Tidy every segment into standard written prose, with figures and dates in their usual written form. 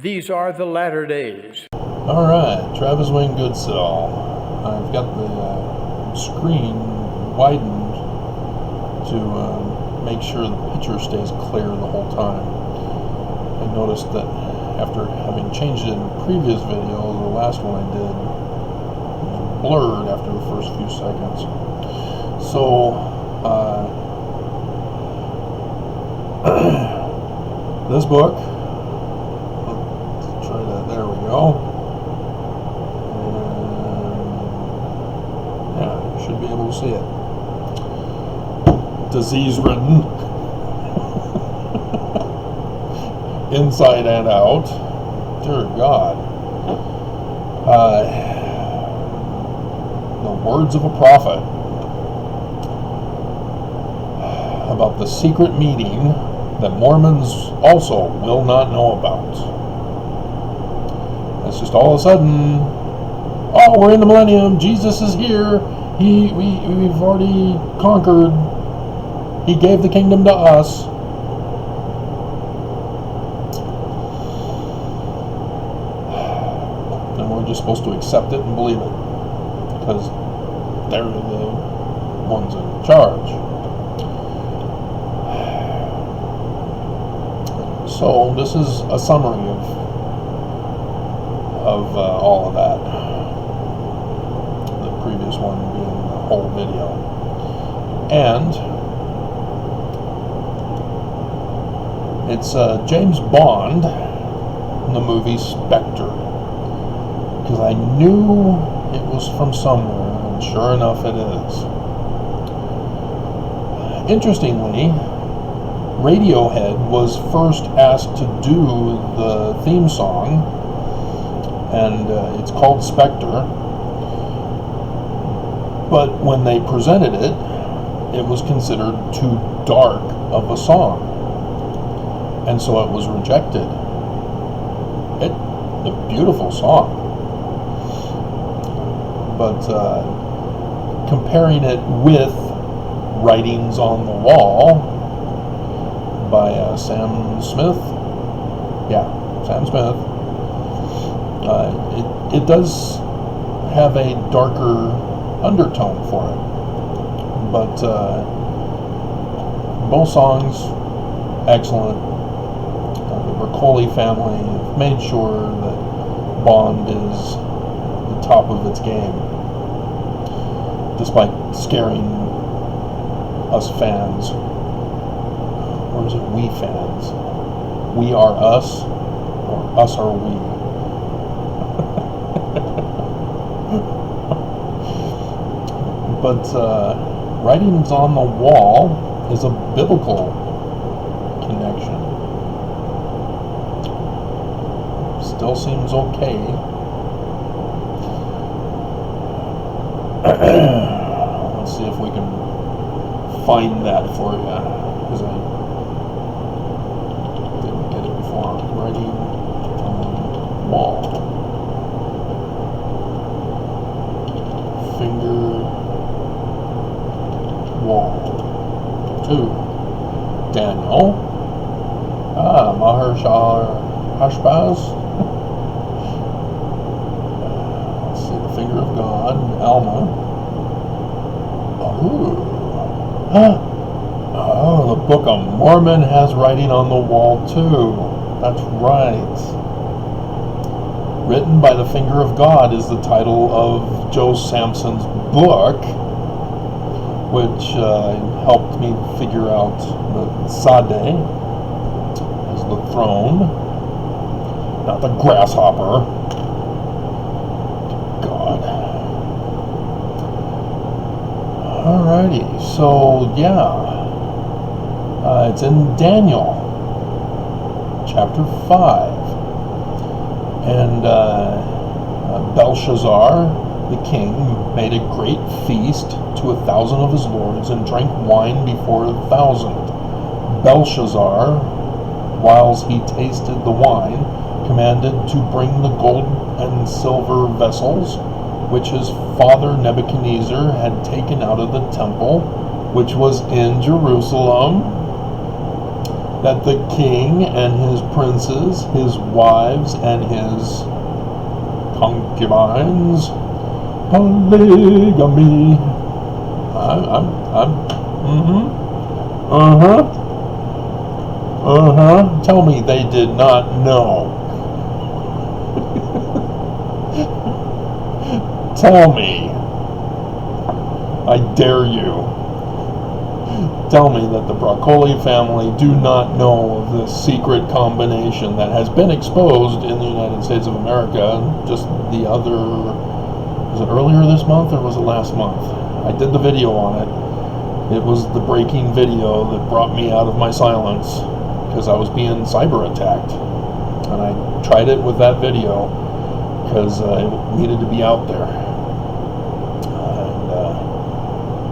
These are the latter days. All right, Travis Wayne Goodsell. I've got the screen widened to make sure the picture stays clear the whole time. I noticed that after having changed it in the previous video, the last one I did was blurred after the first few seconds. So, this book, let's try that, there we go. And yeah, you should be able to see it. Disease-ridden, inside and out. Dear God. The words of a prophet about the secret meeting that Mormons also will not know about. It's just all of a sudden, oh, we're in the millennium, Jesus is here, we've already conquered, he gave the kingdom to us. And we're just supposed to accept it and believe it, because they're the ones in charge. So this is a summary of all of that. The previous one being the whole video, and it's James Bond in the movie Spectre, because I knew it was from somewhere, and sure enough, it is. Interestingly, Radiohead was first asked to do the theme song, and it's called Spectre, but when they presented it, it was considered too dark of a song, and so it was rejected. It's a beautiful song, but comparing it with Writings on the Wall by Sam Smith. Yeah, Sam Smith. It does have a darker undertone for it, but both songs excellent. The Bercoli family made sure that Bond is the top of its game, despite scaring us fans. Or is it we fans? We are us, or us are we? But Writings on the Wall is a biblical connection. Still seems okay. Let's see if we can find that for you, because I didn't get it before. Writing on the Wall. Finger Wall 2. Daniel. Mahershala Hashbaz. Let's see, the Finger of God, Alma. Oh, the Book of Mormon has Writing on the Wall too. That's right. Written by the Finger of God is the title of Joe Samson's book, which helped me figure out the Sade as the throne, not the grasshopper. God. Alrighty, so yeah, it's in Daniel, chapter 5, and Belshazzar, the king, made a great feast to 1,000 of his lords, and drank wine before 1,000. Belshazzar, whiles he tasted the wine, commanded to bring the gold and silver vessels, which his father Nebuchadnezzar had taken out of the temple, which was in Jerusalem, that the king and his princes, his wives and his concubines, polygamy. Tell me they did not know. Tell me. I dare you. Tell me that the Broccoli family do not know of this secret combination that has been exposed in the United States of America just the other, was it earlier this month or was it last month? I did the video on it. It was the breaking video that brought me out of my silence because I was being cyber attacked. And I tried it with that video because it needed to be out there.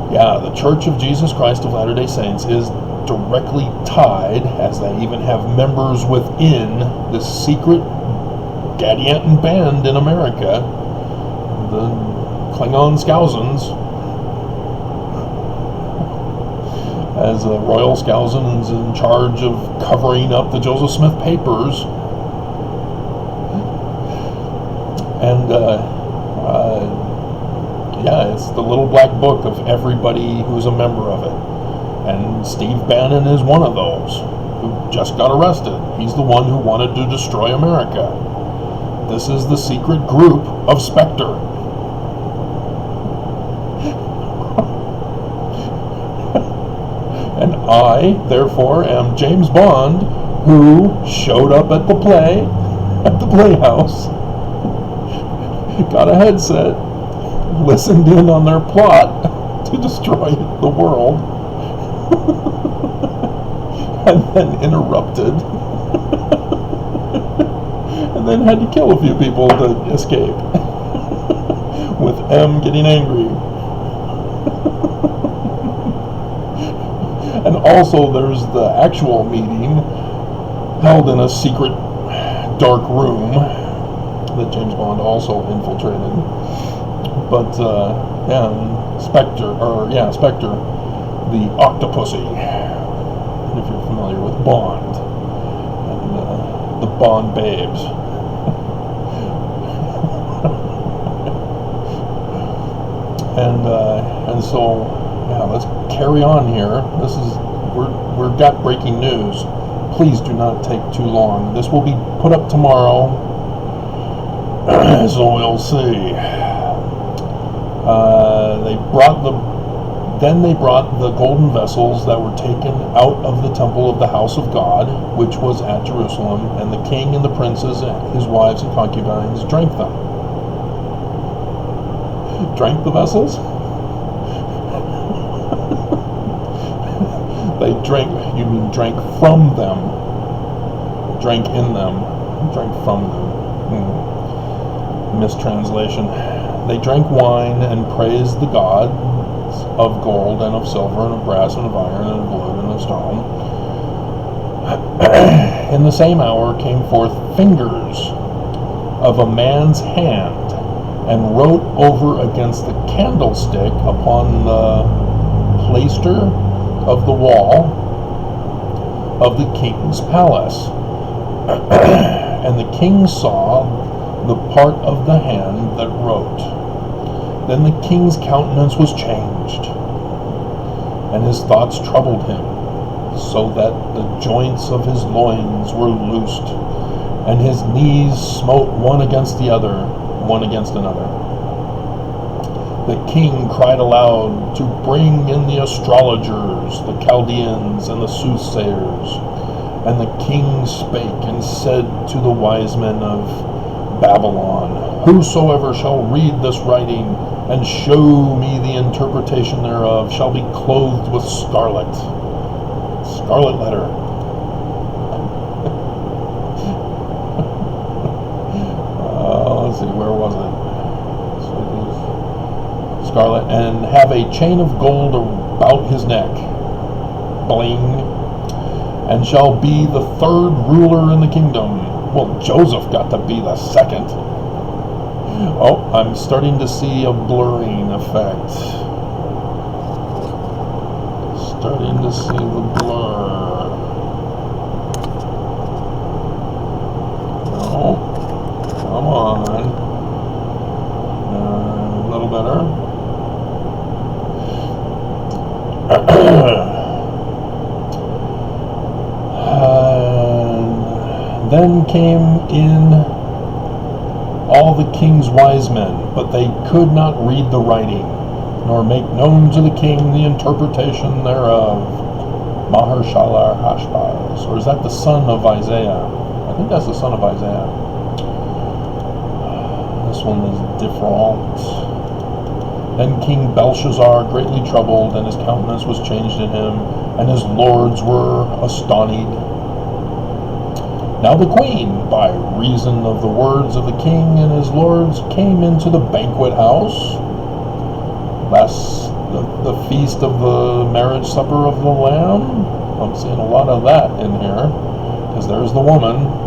Yeah, the Church of Jesus Christ of Latter-day Saints is directly tied, as they even have members within this secret Gadianton band in America, the Klingon Skousens, as Royal Skousen is in charge of covering up the Joseph Smith papers. And yeah, it's the little black book of everybody who's a member of it. And Steve Bannon is one of those who just got arrested. He's the one who wanted to destroy America. This is the secret group of Spectre. And I, therefore, am James Bond, who showed up at the Playhouse, got a headset, listened in on their plot to destroy the world, and then interrupted, and then had to kill a few people to escape, with M getting angry. And also there's the actual meeting held in a secret dark room that James Bond also infiltrated. But yeah, Spectre, the Octopussy, if you're familiar with Bond, and the Bond babes. And so, yeah, let's carry on here. We've got breaking news. Please do not take too long. This will be put up tomorrow, so we'll see. They brought the golden vessels that were taken out of the temple of the house of God, which was at Jerusalem, and the king and the princes and his wives and concubines drank them. Drank the vessels? They drank, you mean drank from them. Drank in them. Drank from them. Mistranslation. They drank wine and praised the gods of gold and of silver and of brass and of iron and of wood and of stone. In the same hour came forth fingers of a man's hand and wrote over against the candlestick upon the plaister of the wall of the king's palace. And the king saw the part of the hand that wrote. Then the king's countenance was changed, and his thoughts troubled him, so that the joints of his loins were loosed, and his knees smote one against the other, one against another. The king cried aloud to bring in the astrologers, the Chaldeans, and the soothsayers. And the king spake and said to the wise men of Babylon, whosoever shall read this writing and show me the interpretation thereof shall be clothed with scarlet letter. Let's see, where was it? Scarlet, and have a chain of gold about his neck, bling, and shall be the third ruler in the kingdom. Well, Joseph got to be the second. Oh, I'm starting to see a blurring effect. Starting to see the blur. Then came in all the king's wise men, but they could not read the writing, nor make known to the king the interpretation thereof. Maher-shalal Hashbaz, or is that the son of Isaiah? I think that's the son of Isaiah. This one is different. Then King Belshazzar, greatly troubled, and his countenance was changed in him, and his lords were astonied. Now the queen, by reason of the words of the king and his lords, came into the banquet house. That's the feast of the marriage supper of the Lamb. I'm seeing a lot of that in here, because there's the woman.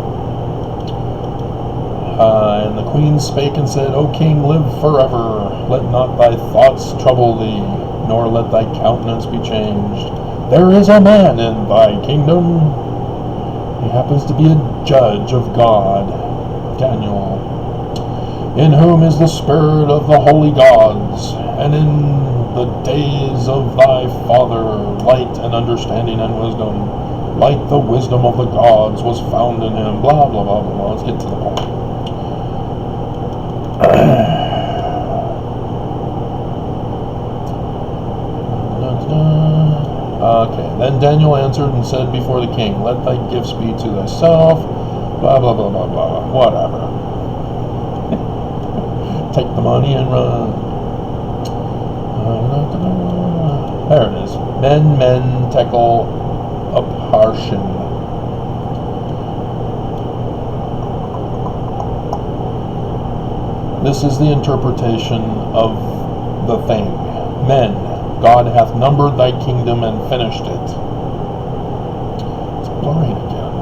And the queen spake and said, O king, live forever. Let not thy thoughts trouble thee, nor let thy countenance be changed. There is a man in thy kingdom. He happens to be a judge of God, Daniel, in whom is the spirit of the holy gods, and in the days of thy father light and understanding and wisdom, like the wisdom of the gods was found in him. Blah, blah, blah, blah, blah. Let's get to the point. Okay, then Daniel answered and said before the king, let thy gifts be to thyself, blah, blah, blah, blah, blah, whatever. Take the money and run. There it is. Men, tekel, upharshin. This is the interpretation of the thing. Men, God hath numbered thy kingdom and finished it. It's blurring again.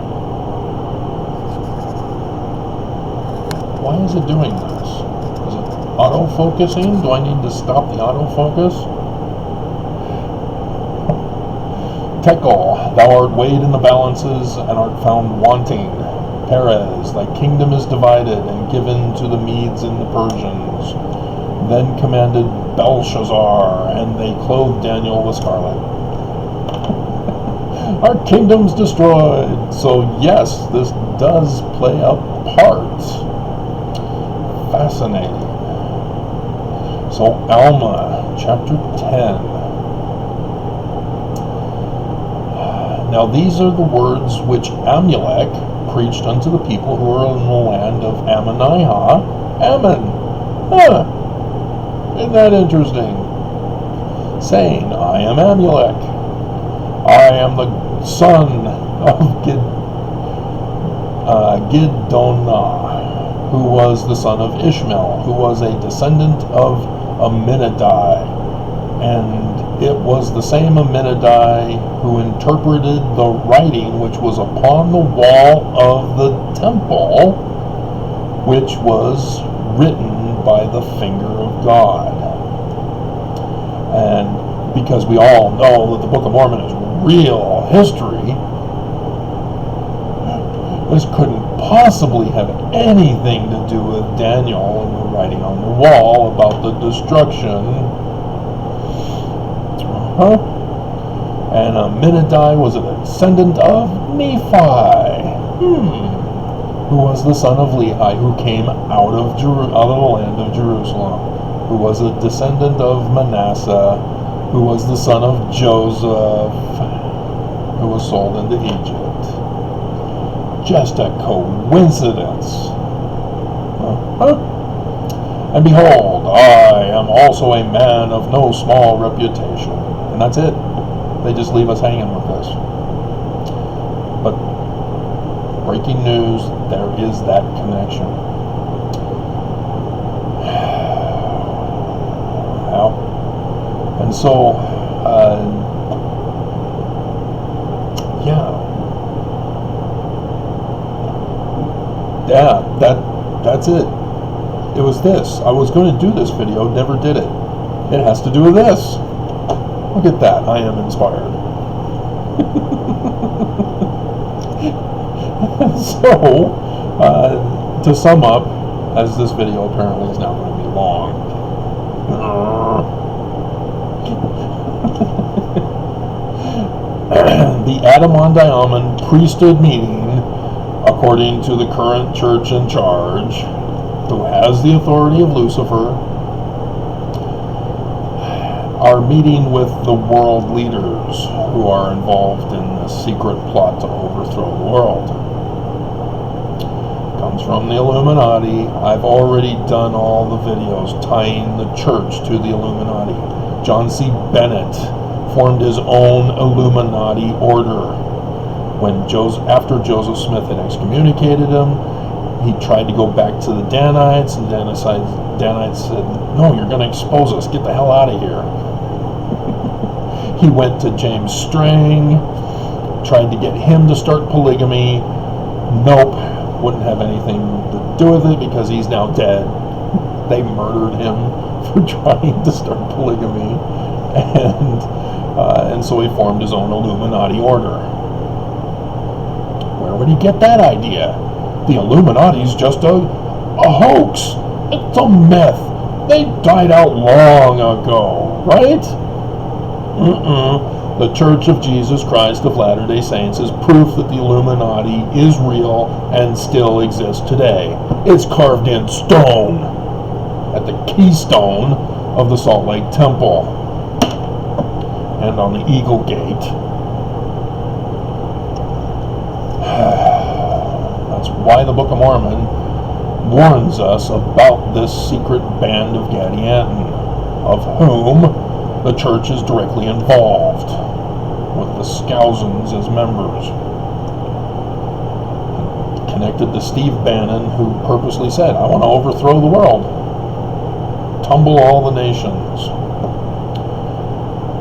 Why is it doing this? Is it auto-focusing? Do I need to stop the autofocus? Tekel, thou art weighed in the balances and art found wanting. Perez, thy kingdom is divided and given to the Medes and the Persians. Then commanded Belshazzar, and they clothed Daniel with scarlet. Our kingdom's destroyed. So yes, this does play a part. Fascinating. So Alma, chapter 10. Now these are the words which Amulek preached unto the people who are in the land of Ammonihah. Ammon. Isn't that interesting? Saying, I am Amulek. I am the son of Giddonah, who was the son of Ishmael, who was a descendant of Aminadai. And it was the same Aminadai who interpreted the writing which was upon the wall of the temple, which was written by the finger of God. And because we all know that the Book of Mormon is real history, this couldn't possibly have anything to do with Daniel and the writing on the wall about the destruction. And Aminadai was a descendant of Nephi, who was the son of Lehi, who came out of the land of Jerusalem, who was a descendant of Manasseh, who was the son of Joseph, who was sold into Egypt. Just a coincidence. And behold, I am also a man of no small reputation. And that's it. They just leave us hanging with this. But breaking news, there is that connection. Well, and so, that's it. It was this. I was going to do this video, never did it. It has to do with this. Look at that. I am inspired. So, to sum up, as this video apparently is now going to be long. The Adam-on-Diamond priesthood meeting according to the current church in charge, who has the authority of Lucifer, are meeting with the world leaders who are involved in the secret plot to overthrow the world. Comes from the Illuminati. I've already done all the videos tying the church to the Illuminati. John C. Bennett formed his own Illuminati order. After Joseph Smith had excommunicated him, he tried to go back to the Danites, and Danites said, "No, you're going to expose us. Get the hell out of here." He went to James Strang, tried to get him to start polygamy. Nope, wouldn't have anything to do with it because he's now dead. They murdered him for trying to start polygamy, and so he formed his own Illuminati order. Where would he get that idea? The Illuminati's just a hoax. It's a myth. They died out long ago, right? The Church of Jesus Christ of Latter-day Saints is proof that the Illuminati is real and still exists today. It's carved in stone at the keystone of the Salt Lake Temple and on the Eagle Gate. That's why the Book of Mormon warns us about this secret band of Gadianton, of whom the church is directly involved, with the Scousins as members. Connected to Steve Bannon, who purposely said, "I want to overthrow the world, tumble all the nations."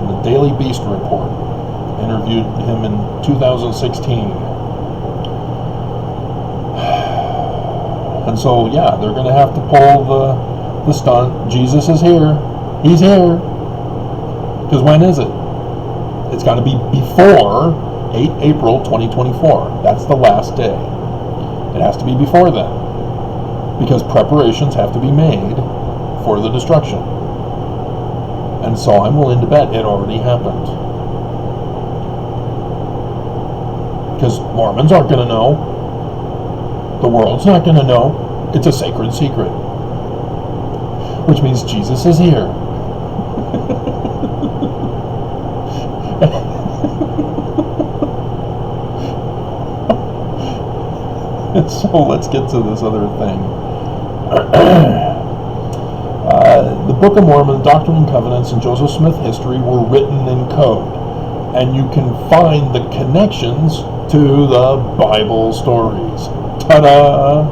The Daily Beast report interviewed him in 2016. And so, yeah, they're going to have to pull the stunt. Jesus is here. He's here. Because when is it? It's got to be before 8 April 2024. That's the last day. It has to be before then. Because preparations have to be made for the destruction. And so I'm willing to bet it already happened. Because Mormons aren't going to know. The world's not going to know. It's a sacred secret. Which means Jesus is here. So let's get to this other thing. The Book of Mormon, Doctrine and Covenants, and Joseph Smith history were written in code. And you can find the connections to the Bible stories. Ta-da!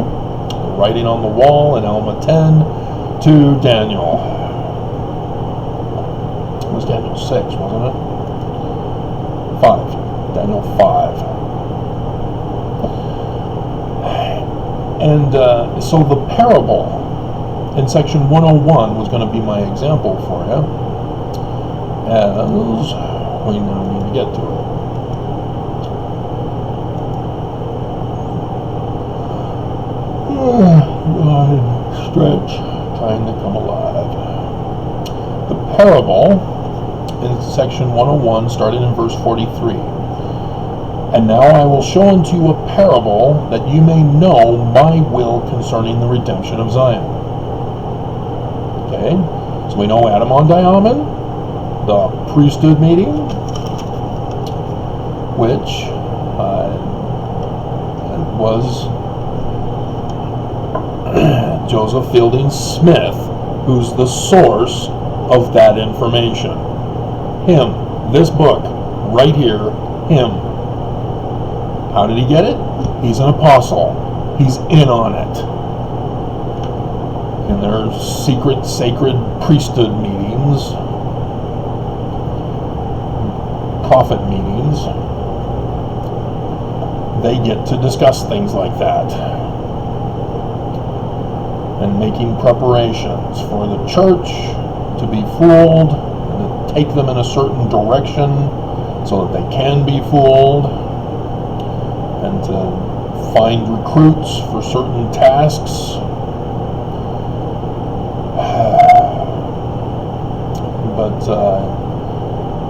Writing on the wall in Alma 10 to Daniel. It was Daniel 6, wasn't it? 5. Daniel 5. And so the parable in section 101 was going to be my example for you, as we now need to get to it. Stretch, trying to come alive. The parable in section 101, starting in verse 43. And now I will show unto you a parable, that you may know my will concerning the redemption of Zion. Okay, so we know Ahman, the priesthood meeting, which was Joseph Fielding Smith, who's the source of that information. Him, this book, right here, him. How did he get it? He's an apostle. He's in on it. In their secret, sacred priesthood meetings, prophet meetings, they get to discuss things like that. And making preparations for the church to be fooled, and to take them in a certain direction so that they can be fooled, and to find recruits for certain tasks. But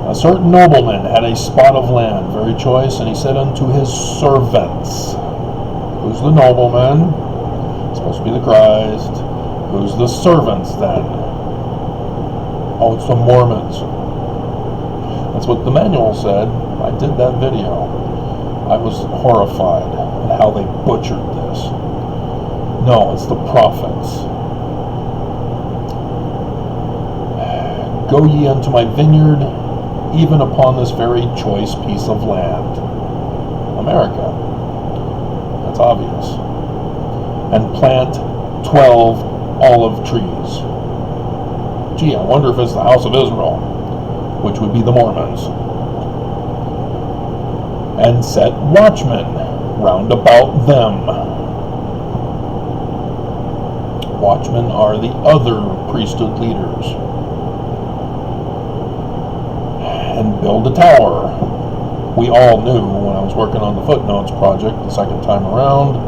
a certain nobleman had a spot of land, very choice, and he said unto his servants. Who's Who's the nobleman? It's supposed to be the Christ. Who's the servants then? Oh, it's the Mormons. That's what the manual said. I did that video. I was horrified at how they butchered this. No, it's the prophets. Go ye unto my vineyard, even upon this very choice piece of land. America. That's obvious. And plant 12 olive trees. Gee, I wonder if it's the house of Israel, which would be the Mormons. And set watchmen round about them. Watchmen are the other priesthood leaders. And build a tower. We all knew when I was working on the Footnotes project the second time around,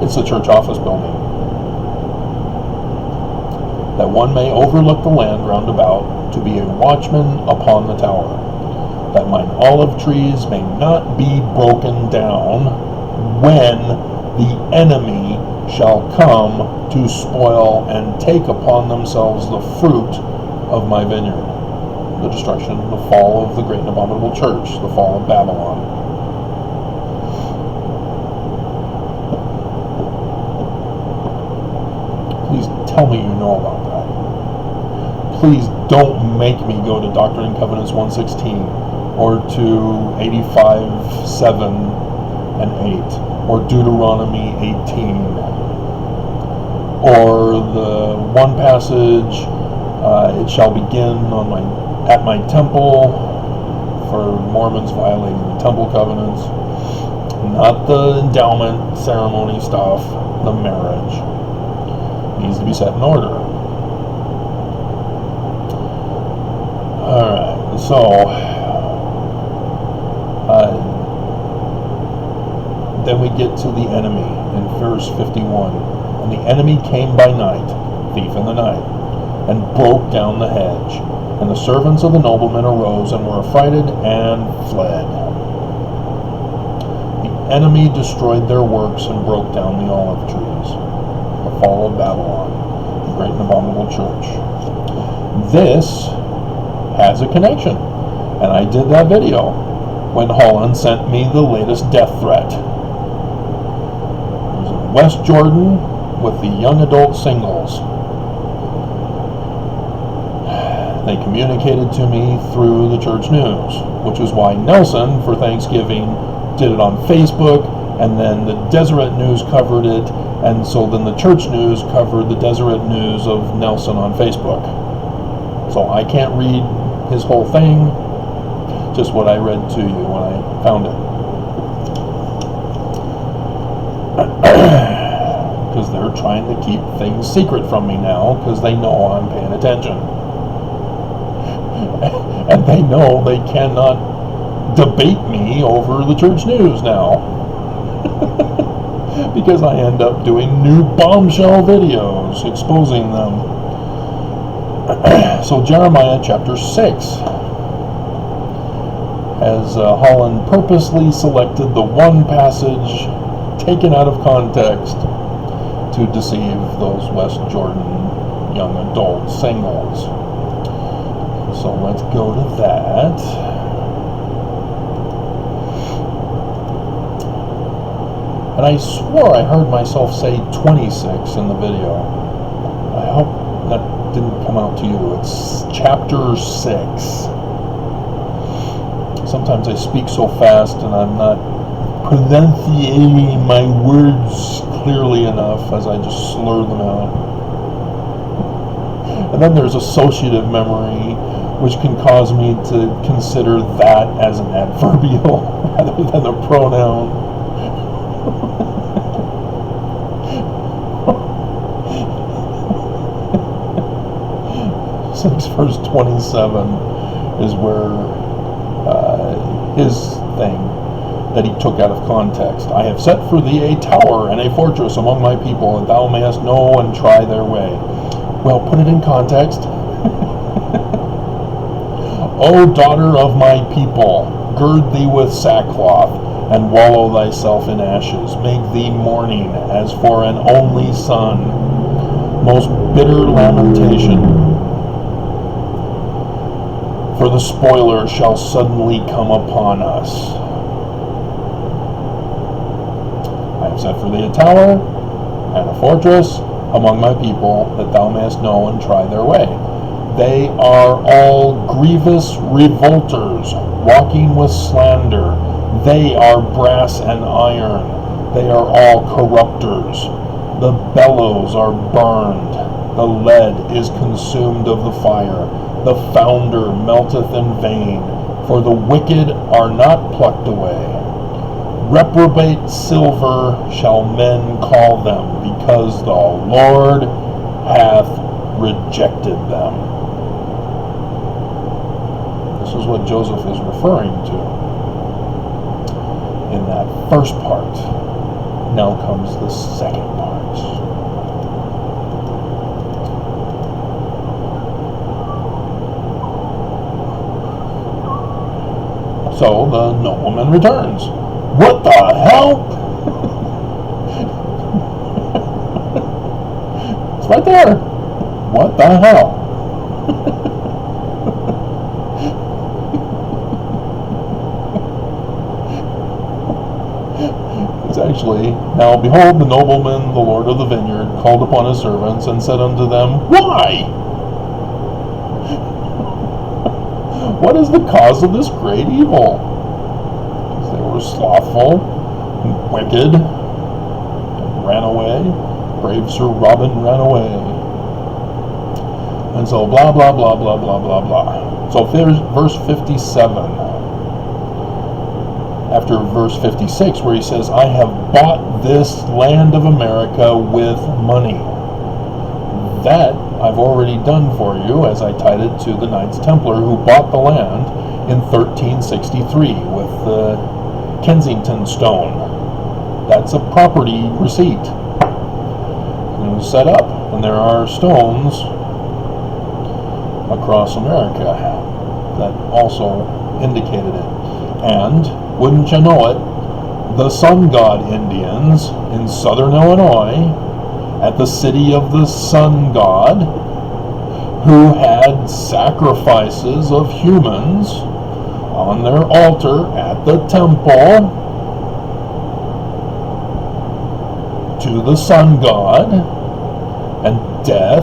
it's a church office building. That one may overlook the land round about to be a watchman upon the tower, that mine olive trees may not be broken down when the enemy shall come to spoil and take upon themselves the fruit of my vineyard. The destruction, the fall of the great and abominable church, the fall of Babylon. Please tell me you know about that. Please don't make me go to Doctrine and Covenants 116 or to 85:7 and 8 or Deuteronomy 18 or the one passage, it shall begin at my temple, for Mormons violating the temple covenants. Not the endowment ceremony stuff, the marriage. Needs to be set in order. Alright, so then we get to the enemy in verse 51. And the enemy came by night, thief in the night, and broke down the hedge. And the servants of the nobleman arose and were affrighted and fled. The enemy destroyed their works and broke down the olive trees. The fall of Babylon, the great and abominable church. This has a connection, and I did that video when Holland sent me the latest death threat. It was in West Jordan with the young adult singles. They communicated to me through the church news, which is why Nelson, for Thanksgiving, did it on Facebook, and then the Deseret News covered it, and so then the church news covered the Deseret News of Nelson on Facebook. So I can't read his whole thing, just what I read to you when I found it. Because they're trying to keep things secret from me now, because they know I'm paying attention. And they know they cannot debate me over the church news now. Because I end up doing new bombshell videos exposing them. So Jeremiah chapter 6 has Holland purposely selected the one passage taken out of context to deceive those West Jordan young adult singles. So let's go to that. And I swore I heard myself say 26 in the video. I hope that didn't come out to you. It's chapter 6. Sometimes I speak so fast and I'm not pronunciating my words clearly enough as I just slur them out. And then there's associative memory, which can cause me to consider that as an adverbial rather than a pronoun. 6 verse 27 is where his thing that he took out of context. I have set for thee a tower and a fortress among my people, that thou mayest know and try their way. Well, put it in context. O daughter of my people, gird thee with sackcloth, and wallow thyself in ashes. Make thee mourning as for an only son, most bitter lamentation. For the spoiler shall suddenly come upon us. I have set for thee a tower and a fortress among my people, that thou mayest know and try their way. They are all grievous revolters, walking with slander. They are brass and iron. They are all corrupters. The bellows are burned. The lead is consumed of the fire. The founder melteth in vain, for the wicked are not plucked away. Reprobate silver shall men call them, because the Lord hath rejected them. This is what Joseph is referring to in that first part. Now comes the second part. So the nobleman returns. What the hell? It's right there. What the hell? It's actually, now behold, the nobleman, the lord of the vineyard, called upon his servants and said unto them, Why? What is the cause of this great evil? Because they were slothful and wicked and ran away. Brave Sir Robin ran away. And so blah, blah, blah, blah, blah, blah, blah. So verse 57. After verse 56, where he says, I have bought this land of America with money. That I've already done for you, as I tied it to the Knights Templar who bought the land in 1363 with the Kensington stone. That's a property receipt. It was set up, and there are stones across America that also indicated it. And, wouldn't you know it, the Sun God Indians in southern Illinois, at the city of the Sun God, who had sacrifices of humans on their altar at the temple to the Sun God, and death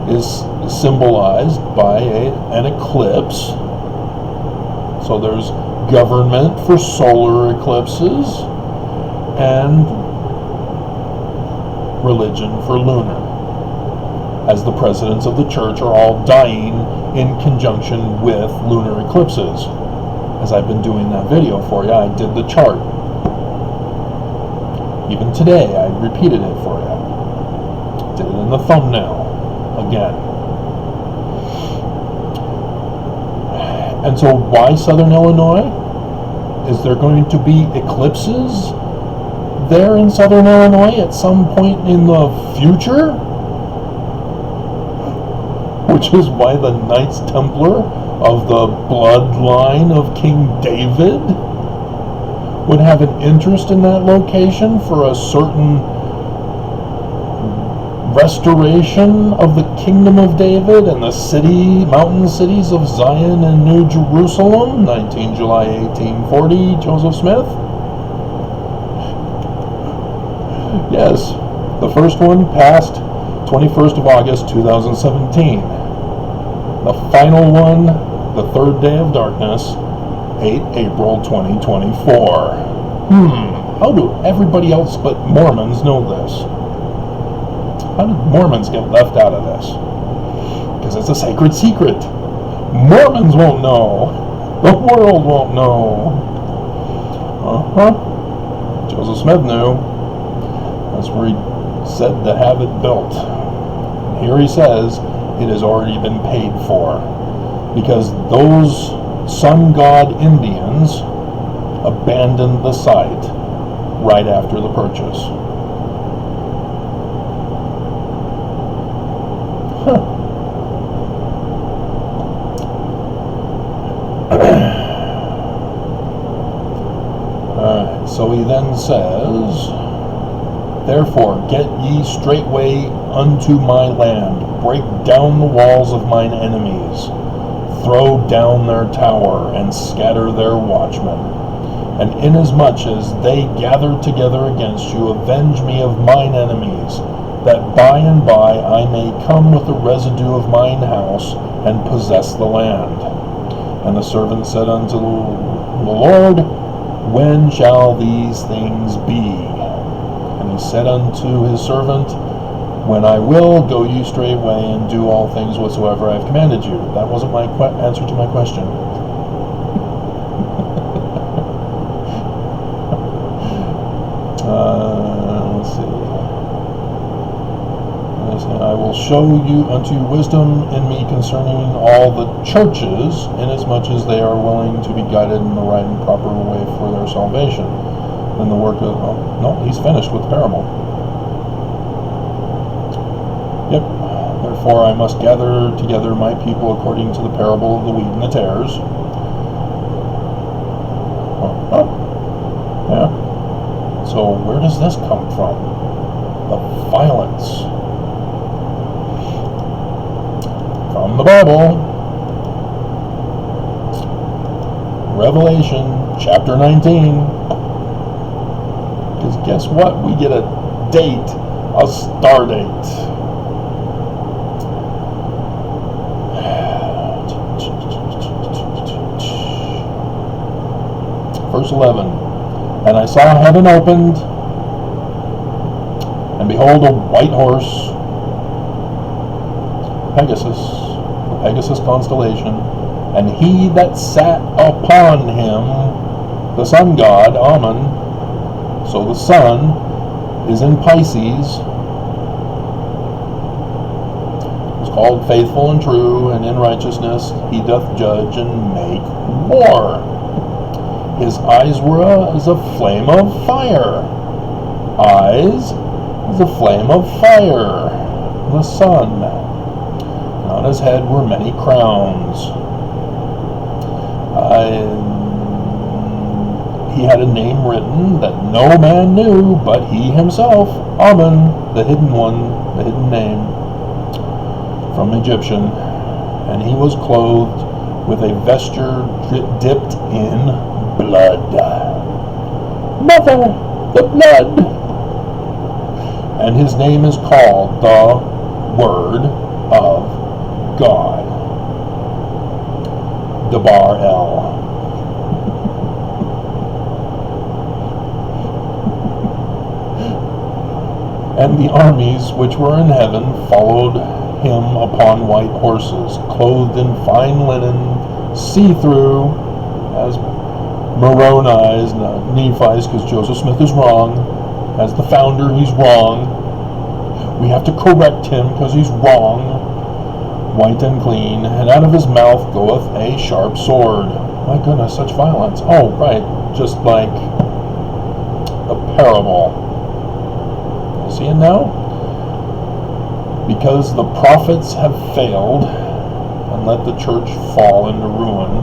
is symbolized by an eclipse. So there's government for solar eclipses and religion for lunar, as the presidents of the church are all dying in conjunction with lunar eclipses. As I've been doing that video for you, I did the chart. Even today, I repeated it for you. Did it in the thumbnail again. And so why Southern Illinois? Is there going to be eclipses there in Southern Illinois at some point in the future? Which is why the Knights Templar of the bloodline of King David would have an interest in that location for a certain restoration of the kingdom of David and the mountain cities of Zion and New Jerusalem, 19 July 1840, Joseph Smith. Yes, the first one passed 21st of August 2017. The final one, the third day of darkness, 8 April 2024. How do everybody else but Mormons know this? How did Mormons get left out of this? Because it's a sacred secret. Mormons won't know. The world won't know. Joseph Smith knew. That's where he said to have it built. And here he says it has already been paid for. Because those Sun God Indians abandoned the site right after the purchase. So he then says, Therefore get ye straightway unto my land, break down the walls of mine enemies, throw down their tower, and scatter their watchmen. And inasmuch as they gather together against you, avenge me of mine enemies, that by and by I may come with the residue of mine house, and possess the land. And the servant said unto the Lord, When shall these things be? And he said unto his servant, When I will, go you straightway, and do all things whatsoever I have commanded you. That wasn't my answer to my question. Let's see. I will show you unto you wisdom in me concerning all the churches, inasmuch as they are willing to be guided in the right and proper way for their salvation. Then the work of... Oh, no, he's finished with the parable. Yep. Therefore I must gather together my people according to the parable of the wheat and the tares. Yeah. So where does this come from? The violence. From the Bible. Revelation chapter 19. Because guess what? We get a date, a star date. Verse 11. And I saw heaven opened, and behold a white horse, Pegasus, the Pegasus constellation, and he that sat upon him, the sun god, Ahman. So the sun is in Pisces. It's called faithful and true, and in righteousness he doth judge and make war. His eyes were as a flame of fire. Eyes as a flame of fire. The sun. And on his head were many crowns. He had a name written that no man knew but he himself, Ahman, the hidden one, the hidden name, from Egyptian. And he was clothed with a vesture dipped in blood. Mother, the blood! And his name is called the Word of God. Debar El. And the armies which were in heaven followed him upon white horses, clothed in fine linen, see-through, as Moroni's, Nephi's, because Joseph Smith is wrong. As the founder, he's wrong. We have to correct him because he's wrong. White and clean, and out of his mouth goeth a sharp sword. My goodness, such violence. Oh, right, just like the parable. See it now? Because the prophets have failed and let the church fall into ruin,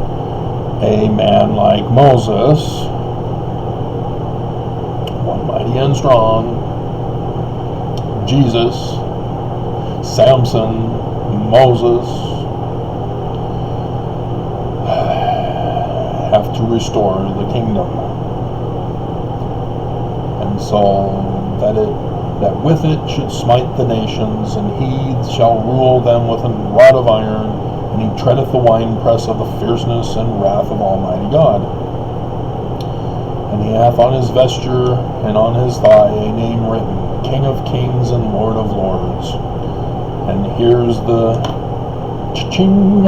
a man like Moses, one mighty and strong, Jesus, Samson, Moses, have to restore the kingdom. And so that with it should smite the nations, and he shall rule them with a rod of iron, and he treadeth the winepress of the fierceness and wrath of Almighty God. And he hath on his vesture and on his thigh a name written, King of Kings and Lord of Lords. And here's the cha-ching.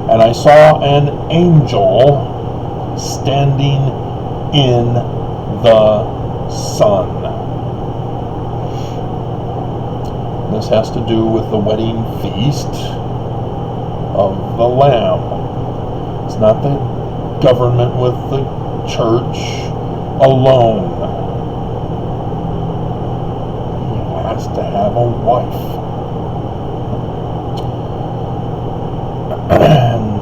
And I saw an angel standing in the sun. This has to do with the wedding feast of the Lamb. It's not the government with the church alone. He has to have a wife. And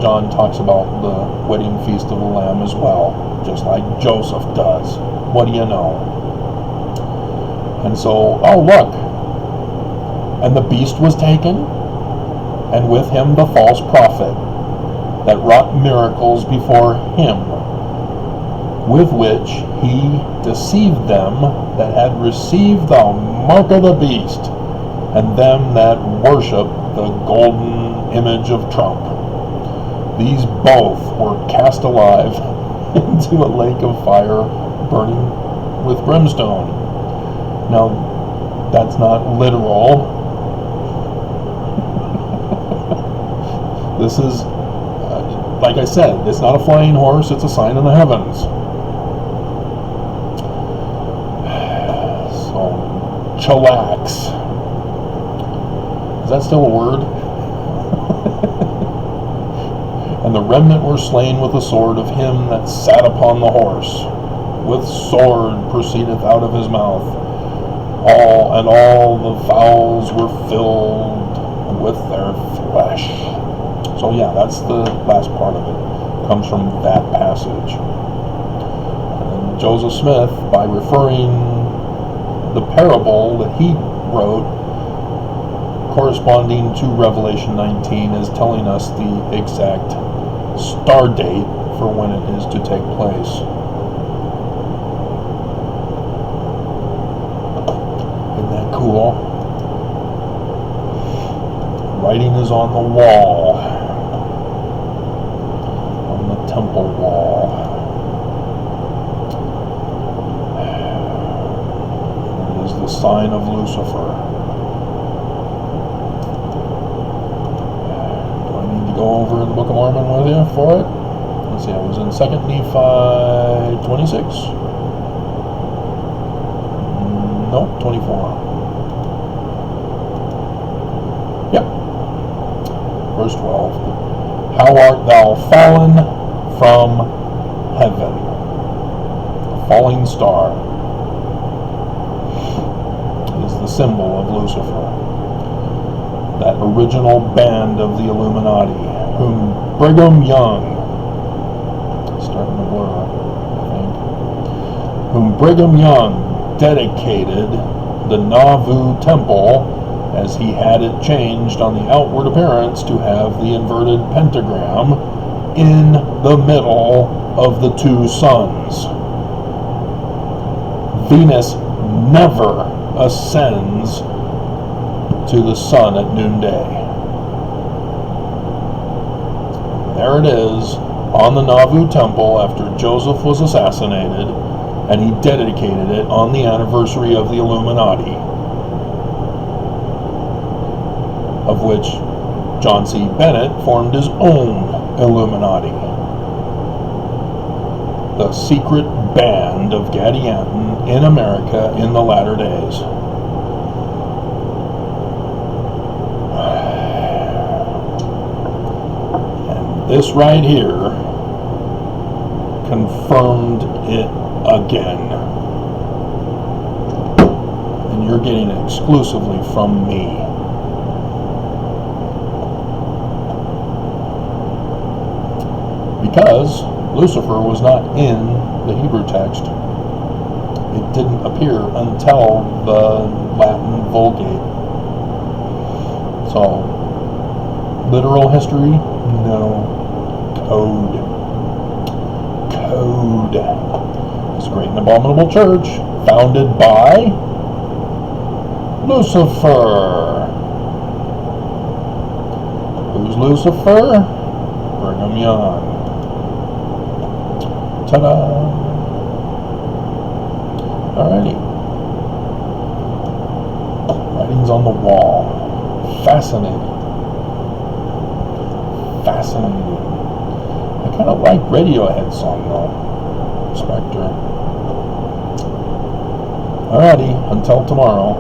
John talks about the wedding feast of the Lamb as well, just like Joseph does. What do you know? And so, oh look, and the beast was taken, and with him the false prophet, that wrought miracles before him, with which he deceived them that had received the mark of the beast, and them that worship the golden image of Trump. These both were cast alive into a lake of fire burning with brimstone. Now, that's not literal. This is, like I said, it's not a flying horse, it's a sign in the heavens. So, chillax. Is that still a word? And the remnant were slain with the sword of him that sat upon the horse. With sword proceedeth out of his mouth. All the fowls were filled with their flesh. So yeah, that's the last part of it. Comes from that passage. And Joseph Smith, by referring the parable that he wrote, corresponding to Revelation 19, is telling us the exact star date for when it is to take place. Isn't that cool? Writing is on the wall, on the temple wall. It is the sign of Lucifer. Go over the Book of Mormon with you for it. Let's see, I was in 2nd Nephi 26. Nope, 24. Yep. Verse 12. How art thou fallen from heaven? A falling star is the symbol of Lucifer, that original band of the Illuminati, whom Brigham Young, starting to blur, I think, whom Brigham Young dedicated the Nauvoo Temple, as he had it changed on the outward appearance to have the inverted pentagram in the middle of the two suns. Venus never ascends to the sun at noonday. There it is on the Nauvoo Temple after Joseph was assassinated, and he dedicated it on the anniversary of the Illuminati, of which John C. Bennett formed his own Illuminati, the secret band of Gadianton in America in the latter days. This right here confirmed it again. And you're getting it exclusively from me. Because Lucifer was not in the Hebrew text. It didn't appear until the Latin Vulgate. So, literal history? No. Code. This great and abominable church, founded by Lucifer. Who's Lucifer? Brigham Young. Ta-da! Alrighty. Writings on the wall. Fascinating. I kind of like Radiohead's song though, Spectre. Alrighty, until tomorrow.